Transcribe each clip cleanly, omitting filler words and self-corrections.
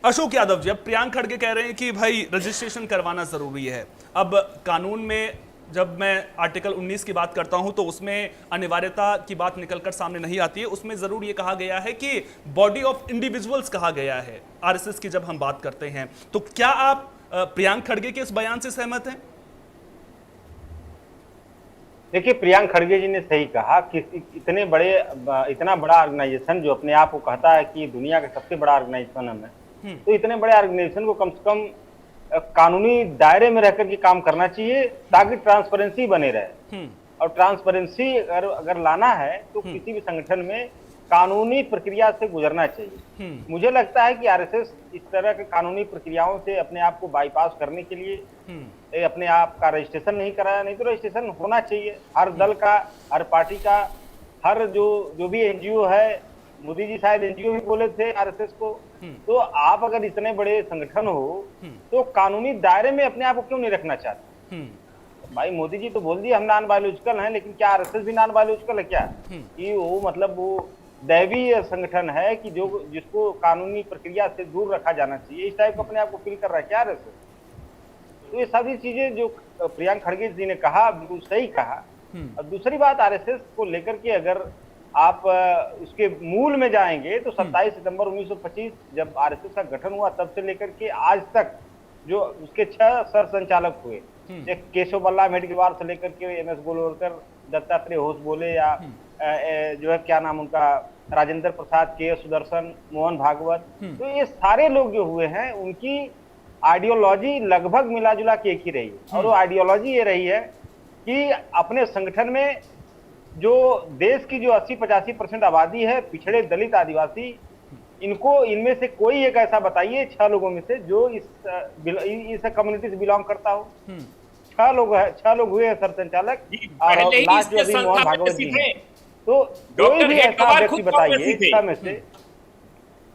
अशोक यादव जी, अब प्रियांक खड़गे कह रहे हैं कि भाई रजिस्ट्रेशन करवाना जरूरी है। अब कानून में जब मैं आर्टिकल 19 की बात करता हूं तो उसमें अनिवार्यता की बात निकलकर सामने नहीं आती है। उसमें जरूर ये कहा गया है कि बॉडी ऑफ इंडिविजुअल्स कहा गया है आरएसएस की जब हम बात करते हैं। तो क्या आप प्रियांक खड़गे के इस बयान से सहमत हैं? देखिए, प्रियांक खड़गे जी ने सही कहा कि इतना बड़ा ऑर्गेनाइजेशन जो अपने आप को कहता है कि दुनिया का सबसे बड़ा ऑर्गेनाइजेशन है, तो इतने बड़े ऑर्गेनाइजेशन को कम से कम कानूनी दायरे में रहकर के काम करना चाहिए ताकि ट्रांसपेरेंसी बने रहे। और ट्रांसपेरेंसी अगर लाना है तो किसी भी संगठन में कानूनी प्रक्रिया से गुजरना चाहिए। मुझे लगता है कि आरएसएस इस तरह के कानूनी प्रक्रियाओं से अपने आप को बाईपास करने के लिए अपने आप का रजिस्ट्रेशन नहीं कराया। नहीं तो रजिस्ट्रेशन होना चाहिए हर दल का, हर पार्टी का, हर जो भी एनजीओ है। मोदी जी शायद एनजीओ भी बोले थे आरएसएस को। तो आप अगर इतने बड़े संगठन हो तो कानूनी दायरे में अपने आप को क्यों नहीं रखना चाहते? भाई मोदी जी तो बोल दिए हम नॉन बायोलॉजिकल हैं, लेकिन क्या आरएसएस भी नॉन बायोलॉजिकल है क्या? कि वो मतलब वो दैवीय संगठन है कि जिसको कानूनी प्रक्रिया से दूर रखा जाना चाहिए, इस टाइप को अपने आप को फील कर रहा है क्या आरएसएस? तो ये सभी चीजें जो प्रियांक खड़गे जी ने कहा बिल्कुल सही कहा। और दूसरी बात, आरएसएस को लेकर के अगर आप उसके मूल में जाएंगे तो 27 सितंबर 1925 जब आरएसएस का गठन हुआ तब से लेकर के आज तक जो उसके 6 सर संचालक हुए, एक केशव बल्ला मेडगेवार से लेकर के एमएस गोलवलकर, दत्तात्रेय होस बोले, या जो है क्या नाम उनका, राजेंद्र प्रसाद, के सुदर्शन, मोहन भागवत, तो ये सारे लोग जो हुए हैं उनकी आइडियोलॉजी लगभग मिला जुला के एक ही रही है। और वो आइडियोलॉजी ये रही है कि अपने संगठन में जो देश की जो 80-85% आबादी है, पिछड़े, दलित, आदिवासी, इनमें से कोई एक ऐसा बताइए 6 लोगों में से जो इस कम्युनिटी से बिलोंग करता हो। 6 लोग हुए हैं सर संचालक, और लास्ट जो अभी मोहन भागवत जी हैं। तो कोई भी ऐसा व्यक्ति बताइए 6 में से।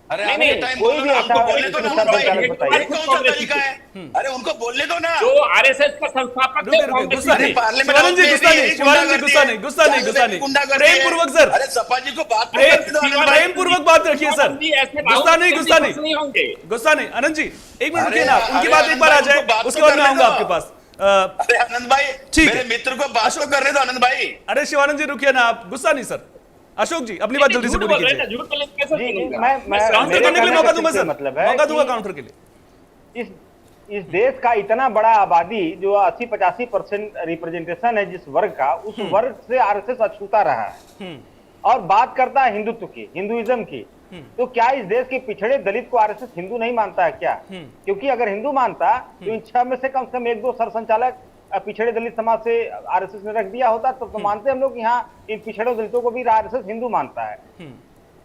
अरे नहीं, कोई भी ऐसा बोलने दो ना, बताइए। कौन सा तरीका है? अरे उनको बोलने दो ना। जो आरएसएस का संस्थापक थे, गुस्सा नहीं, शिवानंद जी गुस्सा नहीं, गुस्सा नहीं, प्रेम पूर्वक सर, अरे सपा जी को बात प्रेम पूर्वक बात रखिए सर। गुस्सा नहीं, गुस्सा नहीं। आनंद जी एक मिनट रुकिए ना, उनकी बात एक बार आ जाए, उसके बाद मैं आऊंगा आपके पास। अरे आनंद भाई, मेरे मित्र को बात तो करने दो आनंद भाई। अरे शिवानंद जी रुकिए ना, आप गुस्सा नहीं सर। अशोक जी अपनी बात जल्दी से पूरी कीजिए। मैं काउंटर करने के लिए मौका दूंगा सर, मौका दूंगा काउंटर के लिए। इस देश का इतना बड़ा आबादी जो 80-85% रिप्रेजेंटेशन है जिस वर्ग का, उस वर्ग से आरएसएस अछूता रहा है और बात करता है हिंदुत्व की, हिंदुइज्म की। तो क्या इस देश के पिछड़े दलित को आरएसएस हिंदू नहीं मानता है क्या? क्योंकि अगर हिंदू मानता तो इन 6 में से कम 1-2 सर संचालक पिछड़े दलित समाज से आरएसएस ने रख दिया होता, तो मानते हम लोग यहाँ इन पिछड़े दलितों को भी आरएसएस हिंदू मानता है।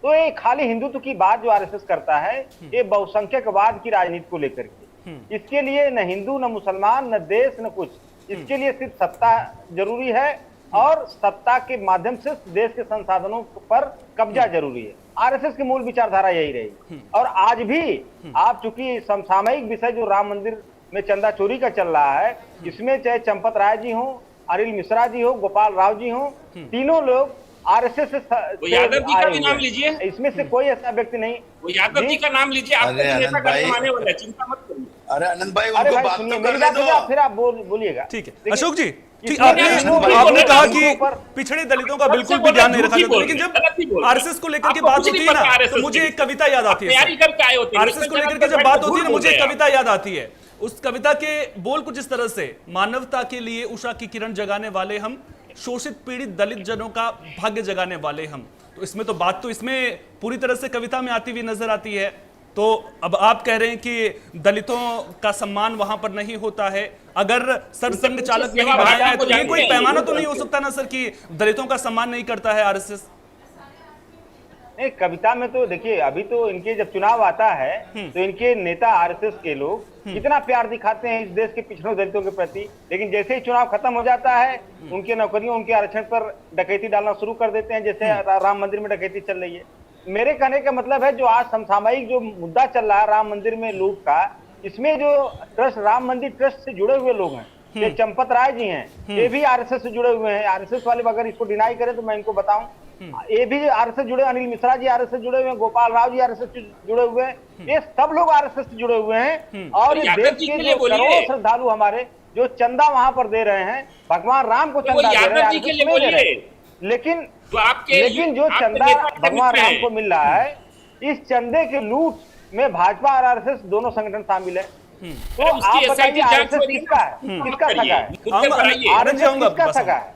तो ये खाली हिंदुत्व की बात जो आरएसएस करता है, ये बहुसंख्यकवाद की राजनीति को लेकर के। इसके लिए न हिंदू, न मुसलमान, न देश, न कुछ। इसके लिए सिर्फ सत्ता जरूरी है और सत्ता के माध्यम से देश के संसाधनों पर कब्जा जरूरी है। आरएसएस की मूल विचारधारा यही रही। और आज भी आप चूंकि समसामयिक विषय जो राम मंदिर में चंदा चोरी का चल रहा है, इसमें चाहे चंपत राय जी हो, अनिल मिश्रा जी हो, गोपाल राव जी हो, तीनों लोग आरएसएस से यादव जी का भी नाम लीजिए। इसमें से कोई ऐसा व्यक्ति नहीं। यादव जी का नाम लीजिए, आपको ऐसा करने वाले वाला, चिंता मत करिए। अरे आनंद भाई, अरे उनको भाई बात सुनिए, तो मेरी करने बात दो। फिर आप बोलिएगा। ठीक है अशोक जी, इसमें आपने कहा कि पिछड़े दलितों का बिल्कुल भी ध्यान नहीं रखा जाता, लेकिन जब आरएसएस को लेकर के बात होती है ना तो मुझे एक कविता याद आती है। आरएसएस को लेकर के जब बात होती है ना, मुझे एक कविता याद आती है। उस कविता के बोल कुछ इस तरह से, मानवता के लिए उषा की किरण जगाने वाले हम, शोषित पीड़ित दलित जनों का भाग्य जगाने वाले हम। तो इसमें तो बात तो इसमें पूरी तरह से कविता में आती हुई नजर आती है। तो अब आप कह रहे हैं कि दलितों का सम्मान वहां पर नहीं होता है। अगर सरसंघ चालक नहीं बनाया है तो ये कोई पैमाना तो नहीं हो सकता ना सर कि दलितों का सम्मान नहीं करता है आरएसएस? नहीं, कविता में तो देखिए, अभी तो इनके जब चुनाव आता है तो इनके नेता आरएसएस के लोग कितना प्यार दिखाते हैं इस देश के पिछड़ों दलितों के प्रति, लेकिन जैसे ही चुनाव खत्म हो जाता है उनके नौकरियों, उनके आरक्षण पर डकैती डालना शुरू कर देते हैं, जैसे राम मंदिर में डकैती चल रही है। मेरे कहने का मतलब है जो आज समसामयिक जो मुद्दा चल रहा है राम मंदिर में लूट का, इसमें जो ट्रस्ट, राम मंदिर ट्रस्ट से जुड़े हुए लोग हैं, ये चंपत राय जी हैं, ये भी आरएसएस से जुड़े हुए हैं। आरएसएस वाले अगर इसको डिनाई करें तो मैं इनको बताऊं ये भी आरएसएस जुड़े, अनिल मिश्रा जी आरएसएस जुड़े हुए हैं, गोपाल राव जी आरएसएस जुड़े हुए हैं, ये सब लोग आरएसएस से जुड़े हुए हैं। और तो ये देश के जो करोड़ों श्रद्धालु हमारे जो चंदा वहां पर दे रहे हैं, भगवान राम को चंदा दे रहे हैं, लेकिन जो चंदा भगवान राम को मिल रहा है, इस चंदे के लूट में भाजपा और आरएसएस दोनों संगठन शामिल है। तो आप बताइए आरएसएस किसका है, किसका सगा है? आनंद जी, किसका सगा है?